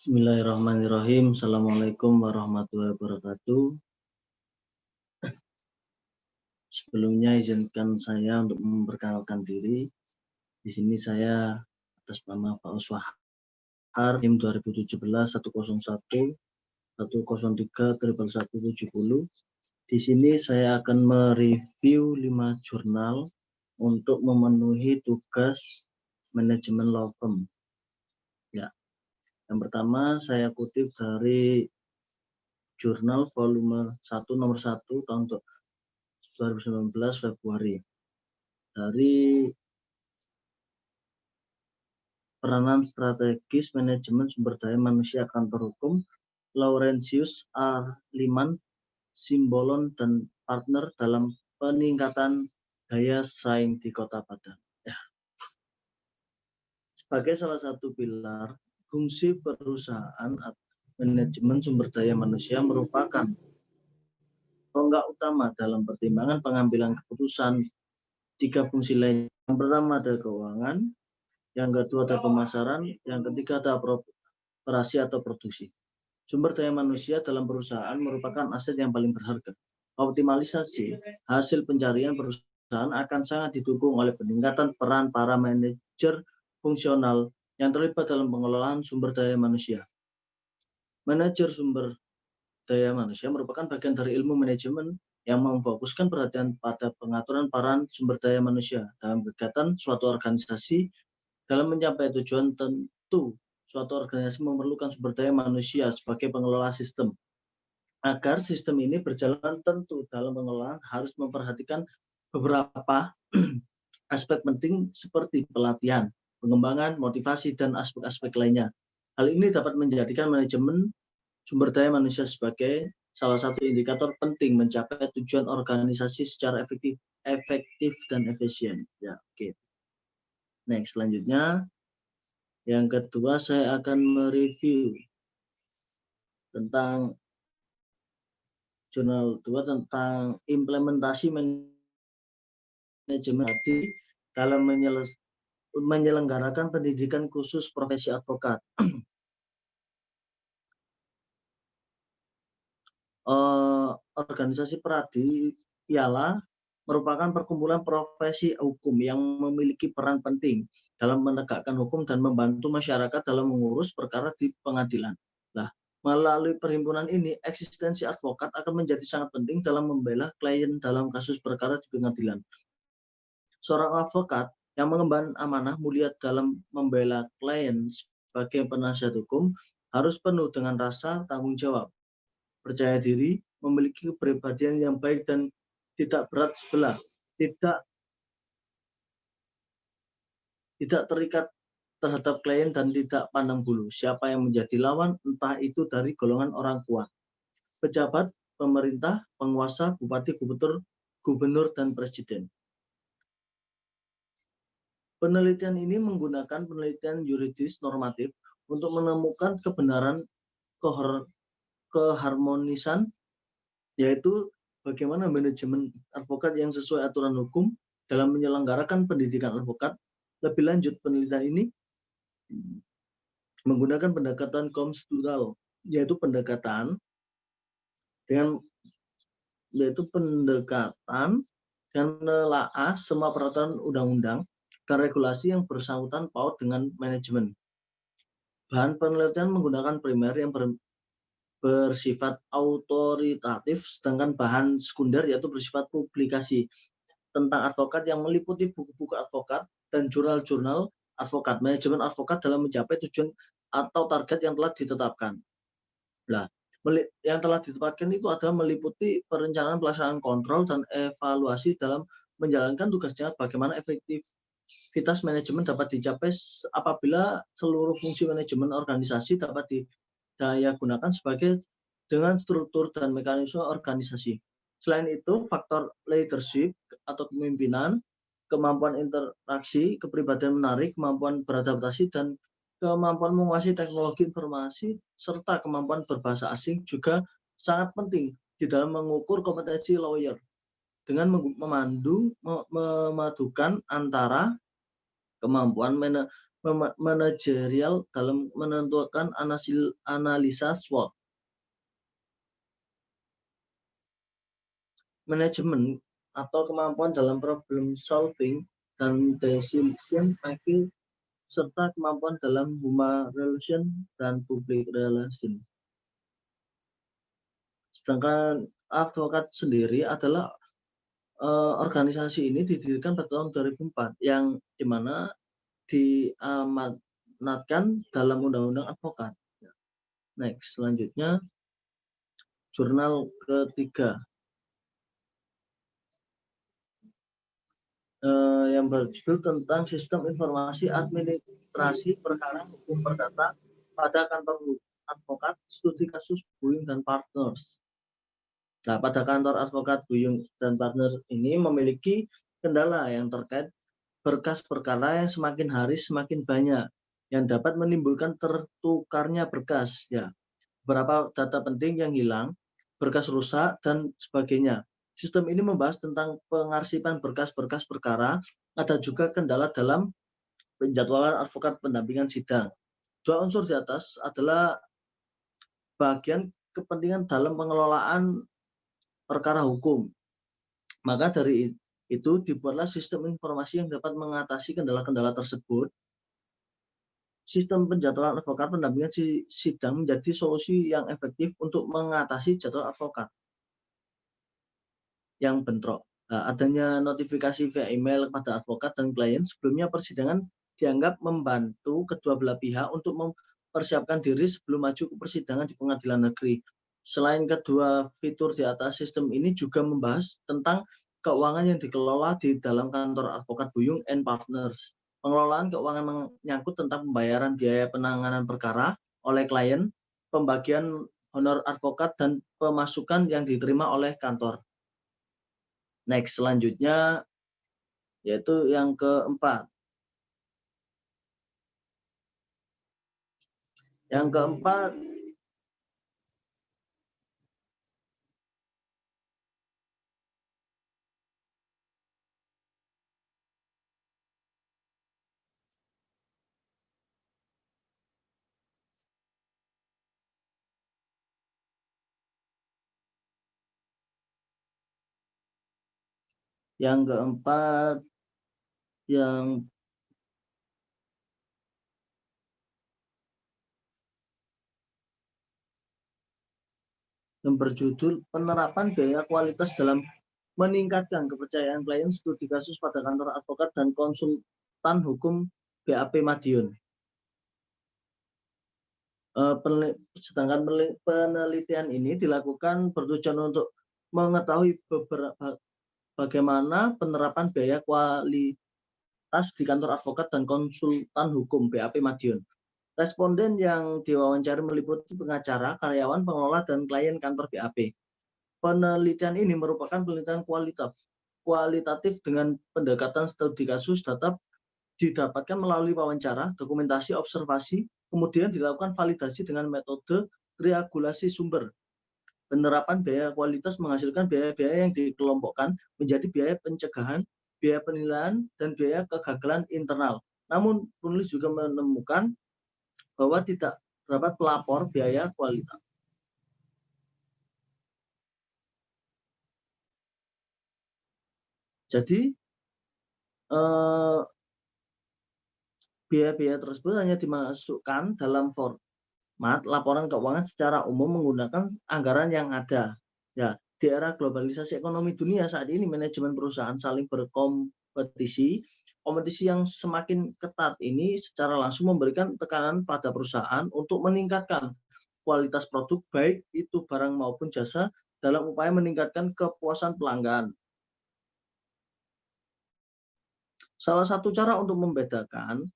Bismillahirrahmanirrahim. Assalamualaikum warahmatullahi wabarakatuh. Sebelumnya izinkan saya untuk memperkenalkan diri. Di sini saya atas nama Faus Wahar, NIM 2017-101-103-170. Di sini saya akan mereview 5 jurnal untuk memenuhi tugas manajemen law firm. Ya. Yang pertama saya kutip dari jurnal volume 1 nomor 1 tahun 2019 Februari dari peranan strategis manajemen sumber daya manusia kantor hukum Laurentius R. Liman, Simbolon dan partner dalam peningkatan daya saing di Kota Padang. Sebagai salah satu pilar fungsi perusahaan manajemen sumber daya manusia merupakan tonggak utama dalam pertimbangan pengambilan keputusan. Tiga fungsi lain, yang pertama ada keuangan, yang kedua ada pemasaran, yang ketiga ada operasi atau produksi. Sumber daya manusia dalam perusahaan merupakan aset yang paling berharga. Optimalisasi hasil pencarian perusahaan akan sangat didukung oleh peningkatan peran para manajer fungsional yang terlibat dalam pengelolaan sumber daya manusia. Manajer sumber daya manusia merupakan bagian dari ilmu manajemen yang memfokuskan perhatian pada pengaturan peran sumber daya manusia dalam kegiatan suatu organisasi. Dalam mencapai tujuan tentu, suatu organisasi memerlukan sumber daya manusia sebagai pengelola sistem. Agar sistem ini berjalan tentu dalam pengelolaan harus memperhatikan beberapa aspek penting seperti pelatihan, pengembangan, motivasi, dan aspek-aspek lainnya. Hal ini dapat menjadikan manajemen sumber daya manusia sebagai salah satu indikator penting mencapai tujuan organisasi secara efektif dan efisien. Ya, oke. Next, selanjutnya yang kedua saya akan mereview tentang jurnal 2 tentang implementasi manajemen dalam menyelenggarakan pendidikan khusus profesi advokat. Organisasi Pradi ialah merupakan perkumpulan profesi hukum yang memiliki peran penting dalam menegakkan hukum dan membantu masyarakat dalam mengurus perkara di pengadilan. Nah, melalui perhimpunan ini, eksistensi advokat akan menjadi sangat penting dalam membela klien dalam kasus perkara di pengadilan. Seorang advokat yang mengemban amanah mulia dalam membela klien sebagai penasihat hukum harus penuh dengan rasa tanggung jawab, percaya diri, memiliki kepribadian yang baik dan tidak berat sebelah, tidak terikat terhadap klien dan tidak pandang bulu siapa yang menjadi lawan, entah itu dari golongan orang kuat, pejabat, pemerintah, penguasa, bupati, gubernur, dan presiden. Penelitian ini menggunakan penelitian yuridis normatif untuk menemukan kebenaran keharmonisan, yaitu bagaimana manajemen advokat yang sesuai aturan hukum dalam menyelenggarakan pendidikan advokat. Lebih lanjut, penelitian ini menggunakan pendekatan konstitusional, yaitu pendekatan dengan menelaah semua peraturan undang-undang dan regulasi yang bersangkutan paut dengan manajemen. Bahan penelitian menggunakan primer yang bersifat autoritatif, sedangkan bahan sekunder yaitu bersifat publikasi tentang advokat yang meliputi buku-buku advokat dan jurnal-jurnal advokat, manajemen advokat dalam mencapai tujuan atau target yang telah ditetapkan. Nah, yang telah ditetapkan itu adalah meliputi perencanaan pelaksanaan kontrol dan evaluasi dalam menjalankan tugasnya, bagaimana efektivitas manajemen dapat dicapai apabila seluruh fungsi manajemen organisasi dapat didaya gunakan sebagai dengan struktur dan mekanisme organisasi. Selain itu, faktor leadership atau kepemimpinan, kemampuan interaksi, kepribadian menarik, kemampuan beradaptasi, dan kemampuan menguasai teknologi informasi, serta kemampuan berbahasa asing juga sangat penting di dalam mengukur kompetensi lawyer dengan memadukan antara kemampuan manajerial dalam menentukan analisa SWOT. Manajemen atau kemampuan dalam problem solving dan decision making serta kemampuan dalam human relation dan public relation. Sedangkan advokat sendiri adalah organisasi ini didirikan pada tahun 2004 yang dimana diamanatkan dalam Undang-Undang Advokat. Next, selanjutnya jurnal ketiga yang berjudul tentang sistem informasi administrasi perkara hukum perdata pada kantor advokat studi kasus Buyung dan Partners. Nah, pada kantor advokat Buyung dan Partners ini memiliki kendala yang terkait berkas perkara yang semakin hari semakin banyak yang dapat menimbulkan tertukarnya berkas, ya, beberapa data penting yang hilang, berkas rusak dan sebagainya. Sistem ini membahas tentang pengarsipan berkas-berkas perkara, ada juga kendala dalam penjadwalan advokat pendampingan sidang. Dua unsur di atas adalah bagian kepentingan dalam pengelolaan perkara hukum. Maka dari itu dibuatlah sistem informasi yang dapat mengatasi kendala-kendala tersebut. Sistem penjadwalan advokat pendampingan sidang menjadi solusi yang efektif untuk mengatasi jadwal advokat yang bentrok. Nah, adanya notifikasi via email kepada advokat dan klien sebelumnya persidangan dianggap membantu kedua belah pihak untuk mempersiapkan diri sebelum maju ke persidangan di pengadilan negeri. Selain kedua fitur di atas, sistem ini juga membahas tentang keuangan yang dikelola di dalam kantor advokat Buyung and Partners. Pengelolaan keuangan menyangkut tentang pembayaran biaya penanganan perkara oleh klien, pembagian honor advokat, dan pemasukan yang diterima oleh kantor. Next, selanjutnya yaitu yang keempat. Yang keempat, yang berjudul penerapan biaya kualitas dalam meningkatkan kepercayaan klien studi kasus pada kantor advokat dan konsultan hukum BAP Madiun. Sedangkan penelitian ini dilakukan bertujuan untuk mengetahui bagaimana penerapan biaya kualitas di kantor advokat dan konsultan hukum BAP Madiun. Responden yang diwawancari meliputi pengacara, karyawan, pengelola, dan klien kantor BAP. Penelitian ini merupakan penelitian kualitatif dengan pendekatan studi kasus data didapatkan melalui wawancara, dokumentasi, observasi, kemudian dilakukan validasi dengan metode triangulasi sumber. Penerapan biaya kualitas menghasilkan biaya-biaya yang dikelompokkan menjadi biaya pencegahan, biaya penilaian, dan biaya kegagalan internal. Namun, penulis juga menemukan bahwa tidak terdapat pelapor biaya kualitas. Jadi, biaya-biaya tersebut hanya dimasukkan dalam format laporan keuangan secara umum menggunakan anggaran yang ada. Ya, di era globalisasi ekonomi dunia saat ini, manajemen perusahaan saling berkompetisi. Kompetisi yang semakin ketat ini secara langsung memberikan tekanan pada perusahaan untuk meningkatkan kualitas produk, baik itu barang maupun jasa, dalam upaya meningkatkan kepuasan pelanggan. Salah satu cara untuk membedakan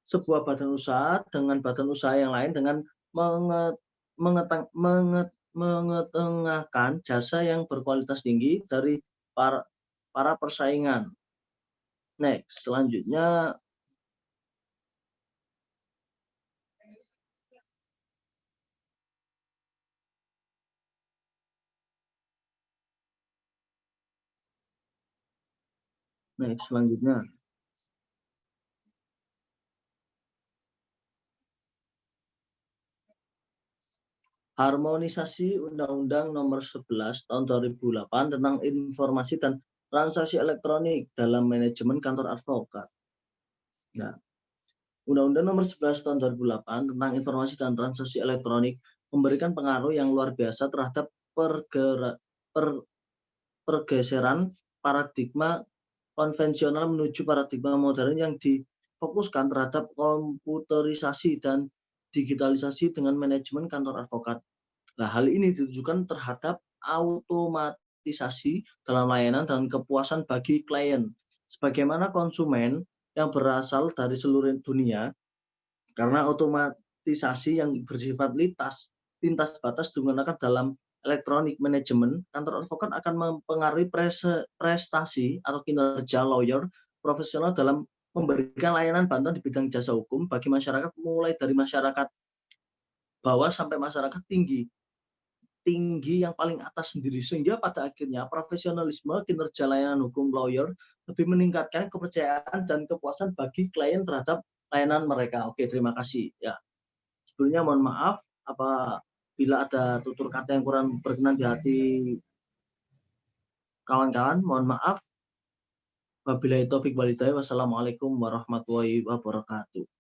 sebuah badan usaha dengan badan usaha yang lain dengan mengetengahkan jasa yang berkualitas tinggi dari para persaingan. Next, selanjutnya Harmonisasi Undang-Undang Nomor 11 Tahun 2008 tentang Informasi dan Transaksi Elektronik dalam Manajemen Kantor Advokat. Nah, Undang-Undang Nomor 11 Tahun 2008 tentang Informasi dan Transaksi Elektronik memberikan pengaruh yang luar biasa terhadap pergeseran paradigma konvensional menuju paradigma modern yang difokuskan terhadap komputerisasi dan digitalisasi dengan manajemen kantor advokat. Nah, hal ini ditujukan terhadap automatisasi dalam layanan dan kepuasan bagi klien. Sebagaimana konsumen yang berasal dari seluruh dunia, karena otomatisasi yang bersifat lintas batas digunakan dalam elektronik manajemen, kantor advokat akan mempengaruhi prestasi atau kinerja lawyer profesional dalam memberikan layanan bantuan di bidang jasa hukum bagi masyarakat, mulai dari masyarakat bawah sampai masyarakat tinggi yang paling atas sendiri, sehingga pada akhirnya profesionalisme kinerja layanan hukum lawyer lebih meningkatkan kepercayaan dan kepuasan bagi klien terhadap layanan mereka. Oke, terima kasih. Ya, sebelumnya mohon maaf apabila ada tutur kata yang kurang berkenan di hati kawan-kawan. Mohon maaf. Wabillahi taufik walhidayah. Wassalamualaikum warahmatullahi wabarakatuh.